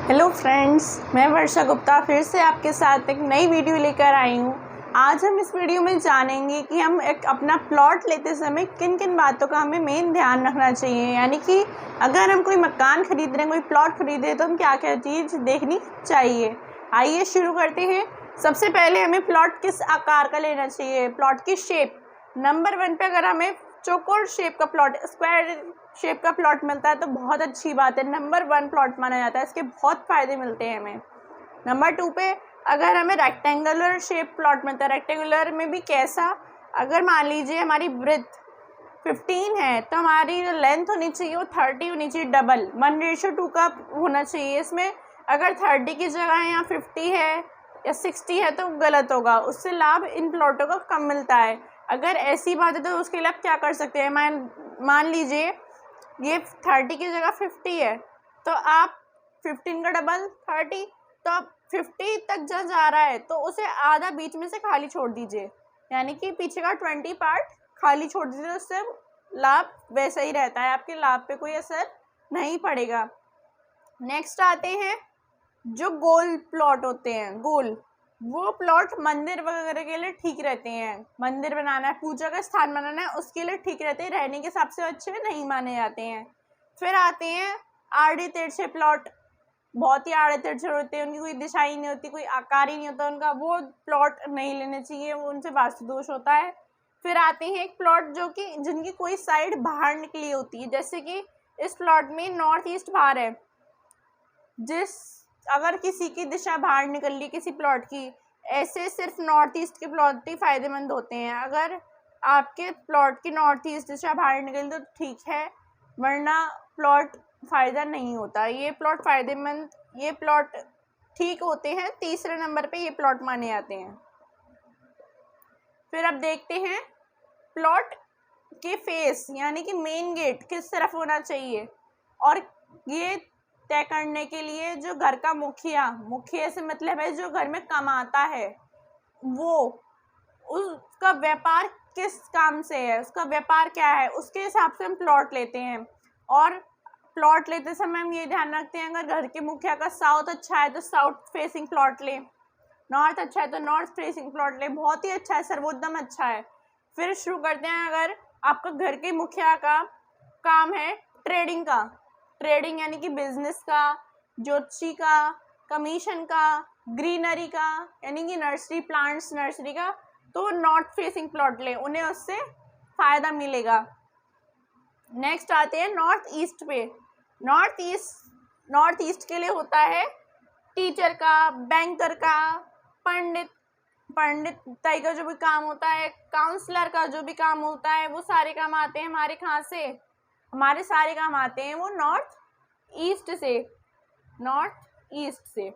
Hello friends, मैं वर्षा गुप्ता फिर से आपके साथ एक नई वीडियो लेकर आई हूँ। आज हम इस वीडियो में जानेंगे कि हम एक अपना प्लॉट लेते समय किन किन बातों का हमें मेन ध्यान रखना चाहिए। यानी कि अगर हम कोई मकान खरीद रहे हैं, कोई प्लॉट खरीद रहे हैं, तो हम क्या क्या चीज़ देखनी चाहिए। आइए शुरू करते हैं। सबसे पहले हमें प्लॉट किस आकार का लेना चाहिए, प्लॉट की शेप। नंबर 1 पे अगर हमें चौकोर शेप का प्लॉट, स्क्वायर शेप का प्लॉट मिलता है तो बहुत अच्छी बात है, नंबर 1 प्लॉट माना जाता है, इसके बहुत फ़ायदे मिलते हैं हमें। नंबर 2 पे अगर हमें रेक्टेंगुलर शेप प्लॉट मिलता है, रेक्टेंगुलर में भी कैसा, अगर मान लीजिए हमारी ब्रेथ 15 है तो हमारी जो लेंथ होनी चाहिए वो 30 होनी चाहिए, डबल 1:2 का होना चाहिए। इसमें अगर 30 की जगह यहाँ 50 है या 60 है तो गलत होगा, उससे लाभ इन प्लॉटों का कम मिलता है। अगर ऐसी बात है तो उसके लिए आप क्या कर सकते हैं, मान लीजिए ये 30 की जगह 50 है तो आप 15 का डबल 30, तो आप 50 तक जब जा रहा है तो उसे आधा बीच में से खाली छोड़ दीजिए, यानी कि पीछे का 20 पार्ट खाली छोड़ दीजिए, उससे लाभ वैसा ही रहता है, आपके लाभ पे कोई असर नहीं पड़ेगा। नेक्स्ट आते हैं जो गोल प्लॉट होते हैं, गोल वो प्लॉट मंदिर वगैरह के लिए ठीक रहते हैं। मंदिर बनाना है, पूजा का स्थान बनाना है, उसके लिए ठीक रहते हैं, रहने के हिसाब से अच्छे नहीं माने जाते हैं। फिर आते हैं आड़े तिरछे प्लॉट, बहुत ही आड़े तिरछे होते हैं, उनकी कोई दिशा ही नहीं होती, कोई आकार ही नहीं होता उनका, वो प्लॉट नहीं लेने चाहिए, वो उनसे वास्तु दोष होता है। फिर आते हैं एक प्लॉट जो कि जिनकी कोई साइड बाहर निकली होती है, जैसे कि इस प्लॉट में नॉर्थ ईस्ट बाहर है, अगर किसी की दिशा बाहर निकल ली किसी प्लॉट की, ऐसे सिर्फ नॉर्थ ईस्ट के प्लॉट ही फायदेमंद होते हैं। अगर आपके प्लॉट की नॉर्थ ईस्ट दिशा बाहर निकल तो ठीक है, वरना प्लॉट फ़ायदा नहीं होता। ये प्लॉट फायदेमंद, ये प्लॉट ठीक होते हैं, तीसरे नंबर पे ये प्लॉट माने जाते हैं। फिर अब देखते हैं प्लॉट के फेस, यानी कि मेन गेट किस तरफ होना चाहिए, और ये तय करने के लिए जो घर का मुखिया से मतलब है जो घर में कमाता है, वो उसका व्यापार किस काम से है, उसका व्यापार क्या है, उसके हिसाब से हम प्लॉट लेते हैं। और प्लॉट लेते समय हम ये ध्यान रखते हैं, अगर घर के मुखिया का साउथ अच्छा है तो साउथ फेसिंग प्लॉट ले, नॉर्थ अच्छा है तो नॉर्थ फेसिंग प्लॉट ले, बहुत ही अच्छा है, सर्वोत्तम अच्छा है। फिर शुरू करते हैं, अगर आपका घर के मुखिया का काम है ट्रेडिंग यानी कि बिजनेस का, ज्योतिषी का, कमीशन का, ग्रीनरी का, यानी कि नर्सरी प्लांट्स, नर्सरी का, तो नॉर्थ फेसिंग प्लॉट ले, उन्हें उससे फ़ायदा मिलेगा। नेक्स्ट आते हैं नॉर्थ ईस्ट पे। नॉर्थ ईस्ट के लिए होता है टीचर का, बैंकर का, पंडिताई का जो भी काम होता है, काउंसलर का जो भी काम होता है, वो सारे काम आते हैं हमारे कहाँ से, हमारे सारे काम आते हैं वो नॉर्थ ईस्ट से।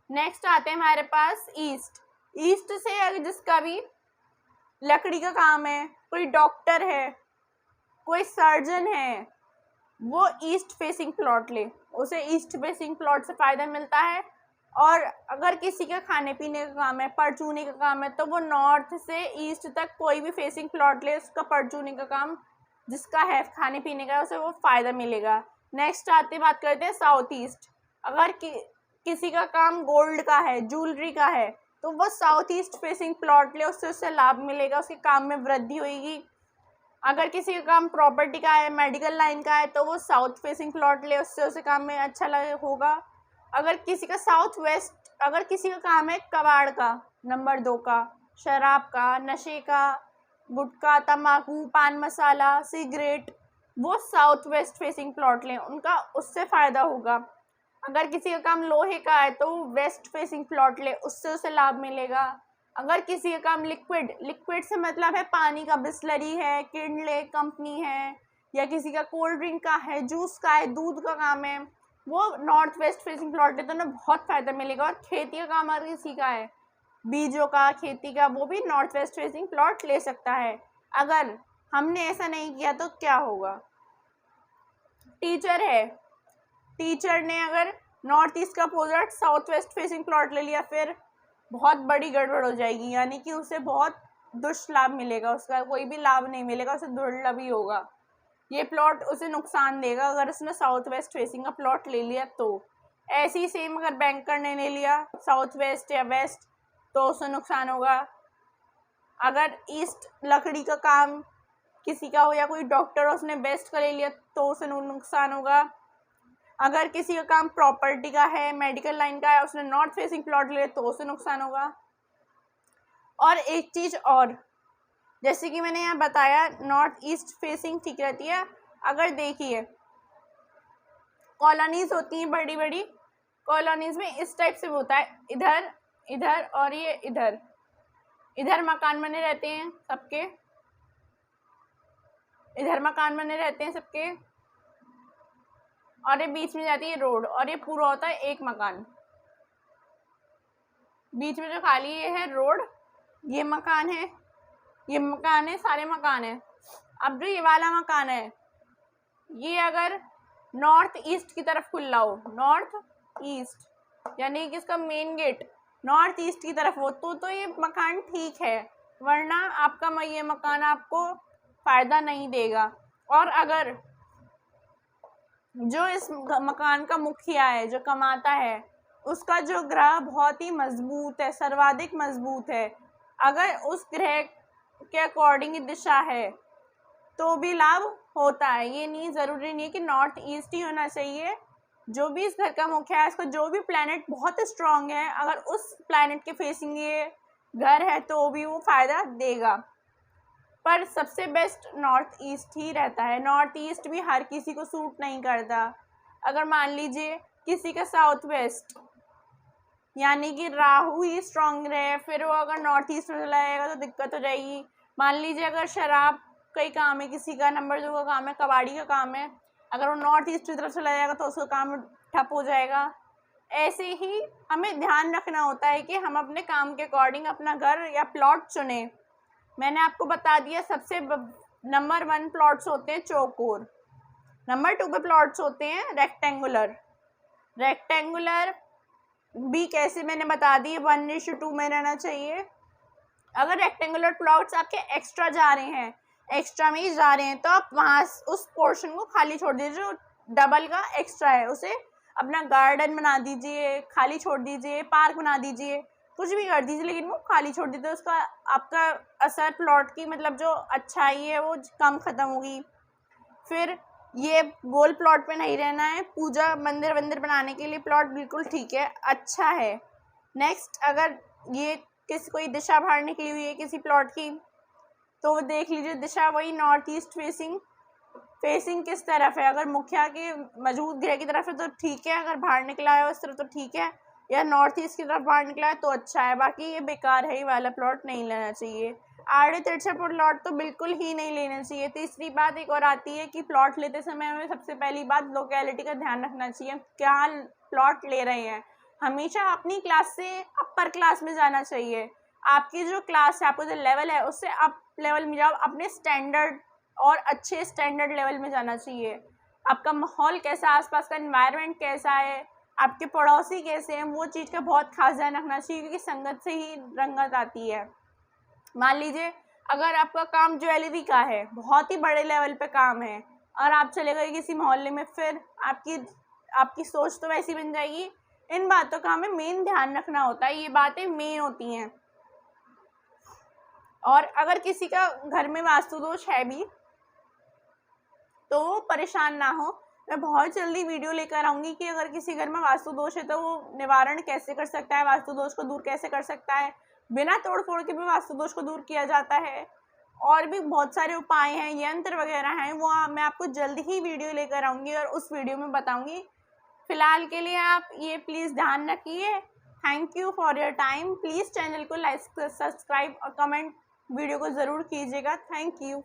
नेक्स्ट आते हैं हमारे पास ईस्ट से अगर जिसका भी लकड़ी का काम है, कोई डॉक्टर है, कोई सर्जन है, वो ईस्ट फेसिंग प्लॉट ले, उसे ईस्ट फेसिंग प्लॉट से फ़ायदा मिलता है। और अगर किसी का खाने पीने का काम है, परचूने का काम है, तो वो नॉर्थ से ईस्ट तक कोई भी फेसिंग प्लॉट ले, उसका परचूने का काम जिसका है, खाने पीने का, उसे वो फ़ायदा मिलेगा। नेक्स्ट बात करते हैं साउथ ईस्ट। अगर किसी का काम गोल्ड का है, ज्वेलरी का है, तो वो साउथ ईस्ट फेसिंग प्लॉट ले, उससे लाभ मिलेगा, उसके काम में वृद्धि होगी। अगर किसी का काम प्रॉपर्टी का है, मेडिकल लाइन का है, तो वो साउथ फेसिंग प्लॉट ले, उससे उसे काम में अच्छा होगा। अगर किसी का साउथ वेस्ट, अगर किसी का काम है कबाड़ का, नंबर 2 का, शराब का, नशे का, गुटखा, तम्बाकू, पान मसाला, सिगरेट, वो साउथ वेस्ट फेसिंग प्लॉट लें, उनका उससे फ़ायदा होगा। अगर किसी का काम लोहे का है तो वेस्ट फेसिंग प्लॉट ले, उससे उसे लाभ मिलेगा। अगर किसी का काम लिक्विड से मतलब है पानी का, बिस्लरी है, किंडले कंपनी है, या किसी का कोल्ड ड्रिंक का है, जूस का है, दूध का काम है, वो नॉर्थ वेस्ट फेसिंग प्लॉट ले तो उन्हें बहुत फ़ायदा मिलेगा। और खेती का काम अगर किसी का है, बीजों का, खेती का, वो भी नॉर्थ वेस्ट फेसिंग प्लॉट ले सकता है। अगर हमने ऐसा नहीं किया तो क्या होगा, टीचर ने अगर नॉर्थ ईस्ट का opposite south west facing plot ले लिया, फिर बहुत बड़ी गड़बड़ हो जाएगी, यानी कि उसे बहुत दुष्लाभ मिलेगा, उसका कोई भी लाभ नहीं मिलेगा, उसे दुर्लभ ही होगा। ये प्लॉट उसे नुकसान देगा अगर उसने साउथ वेस्ट फेसिंग का प्लॉट ले लिया तो। ऐसे ही सेम अगर बैंकर ने ले लिया साउथ वेस्ट या वेस्ट तो उससे नुकसान होगा। अगर ईस्ट लकड़ी का काम किसी का हो या कोई डॉक्टर उसने वेस्ट का ले लिया तो उसे नुकसान होगा। अगर किसी का काम प्रॉपर्टी का है, मेडिकल लाइन का है, उसने नॉर्थ फेसिंग प्लॉट ले लिया तो उसे नुकसान होगा। और एक चीज़ और, जैसे कि मैंने यहाँ बताया नॉर्थ ईस्ट फेसिंग ठीक रहती है। अगर देखिए कॉलोनीज होती हैं बड़ी बड़ी, कॉलोनीज में इस टाइप से होता है, इधर इधर और ये इधर, इधर मकान बने रहते हैं सबके, इधर मकान बने रहते हैं सबके, और ये बीच में जाती है रोड, और ये पूरा होता है एक मकान। बीच में जो खाली ये है रोड, ये मकान है, ये मकान है, सारे मकान है। अब जो ये वाला मकान है ये अगर नॉर्थ ईस्ट की तरफ खुला हो, नॉर्थ ईस्ट यानी कि इसका मेन गेट नॉर्थ ईस्ट की तरफ हो तो ये मकान ठीक है, वरना आपका ये मकान आपको फ़ायदा नहीं देगा। और अगर जो इस मकान का मुखिया है, जो कमाता है, उसका जो ग्रह बहुत ही मजबूत है, सर्वाधिक मजबूत है, अगर उस ग्रह के अकॉर्डिंग दिशा है तो भी लाभ होता है। ये नहीं ज़रूरी नहीं है कि नॉर्थ ईस्ट ही होना चाहिए। जो भी इस घर का मुखिया है, इसका जो भी प्लैनेट बहुत स्ट्रांग है, अगर उस प्लैनेट के फेसिंग ये घर है तो भी वो फ़ायदा देगा। पर सबसे बेस्ट नॉर्थ ईस्ट ही रहता है। नॉर्थ ईस्ट भी हर किसी को सूट नहीं करता। अगर मान लीजिए किसी का साउथ वेस्ट यानी कि राहु ही स्ट्रांग रहे, फिर वो अगर नॉर्थ ईस्ट में चला जाएगा तो दिक्कत हो जाएगी। मान लीजिए अगर शराब का ही काम है, किसी का नंबर 2 का काम है, कबाड़ी का काम है, अगर वो नॉर्थ ईस्ट की तरफ चला जाएगा तो उसका काम ठप हो जाएगा। ऐसे ही हमें ध्यान रखना होता है कि हम अपने काम के अकॉर्डिंग अपना घर या प्लॉट चुनें। मैंने आपको बता दिया सबसे नंबर 1 प्लॉट्स होते हैं चौकोर, नंबर 2 पे प्लॉट्स होते हैं रेक्टेंगुलर। रेक्टेंगुलर भी कैसे मैंने बता दी, 1:2 में रहना चाहिए। अगर रेक्टेंगुलर प्लॉट्स आपके एक्स्ट्रा जा रहे हैं, एक्स्ट्रा में ही जा रहे हैं, तो आप वहाँ उस पोर्शन को खाली छोड़ दीजिए जो डबल का एक्स्ट्रा है, उसे अपना गार्डन बना दीजिए, खाली छोड़ दीजिए, पार्क बना दीजिए, कुछ भी कर दीजिए, लेकिन वो खाली छोड़ दीजिए। उसका आपका असर प्लॉट की मतलब जो अच्छाई है वो कम ख़त्म होगी। फिर ये गोल प्लॉट पे नहीं रहना है, पूजा मंदिर वंदिर बनाने के लिए प्लॉट बिल्कुल ठीक है, अच्छा है। नेक्स्ट, अगर ये किसी कोई दिशा बाहर निकली हुई है किसी प्लॉट की तो वो देख लीजिए दिशा वही नॉर्थ ईस्ट फेसिंग किस तरफ है। अगर मुखिया के मजबूत ग्रह की तरफ है तो ठीक है, अगर बाहर निकला है उस तरफ तो ठीक है, या नॉर्थ ईस्ट की तरफ बाहर निकला है तो अच्छा है। बाकी ये बेकार है, ये वाला प्लॉट नहीं लेना चाहिए। आड़े तिरछे प्लॉट तो बिल्कुल ही नहीं लेना चाहिए। तीसरी बात एक और आती है कि प्लॉट लेते समय हमें सबसे पहली बात लोकेलिटी का ध्यान रखना चाहिए, क्या प्लॉट ले रहे हैं। हमेशा अपनी क्लास से अपर क्लास में जाना चाहिए। आपकी जो क्लास है, आपका जो लेवल है, उससे अप लेवल में जाओ, अपने स्टैंडर्ड और अच्छे स्टैंडर्ड लेवल में जाना चाहिए। आपका माहौल कैसा, आसपास का एनवायरनमेंट कैसा है, आपके पड़ोसी कैसे हैं, वो चीज़ का बहुत खास ध्यान रखना चाहिए, क्योंकि संगत से ही रंगत आती है। मान लीजिए अगर आपका काम ज्वेलरी का है, बहुत ही बड़े लेवल पे काम है, और आप चले गए किसी मोहल्ले में, फिर आपकी सोच तो वैसी बन जाएगी। इन बातों का हमें मेन ध्यान रखना होता है, ये बातें मेन होती हैं। और अगर किसी का घर में वास्तु दोष है भी तो वो परेशान ना हो, मैं बहुत जल्दी वीडियो लेकर आऊँगी कि अगर किसी घर में वास्तु दोष है तो वो निवारण कैसे कर सकता है, वास्तु दोष को दूर कैसे कर सकता है। बिना तोड़ फोड़ के भी वास्तु दोष को दूर किया जाता है। और भी बहुत सारे उपाय हैं, यंत्र वगैरह हैं, वो मैं आपको जल्द ही वीडियो लेकर आऊँगी और उस वीडियो में बताऊँगी। फ़िलहाल के लिए आप ये प्लीज़ ध्यान रखिए। Thank you for your time. Please channel को लाइक, सब्सक्राइब और कमेंट वीडियो को ज़रूर कीजिएगा। Thank you.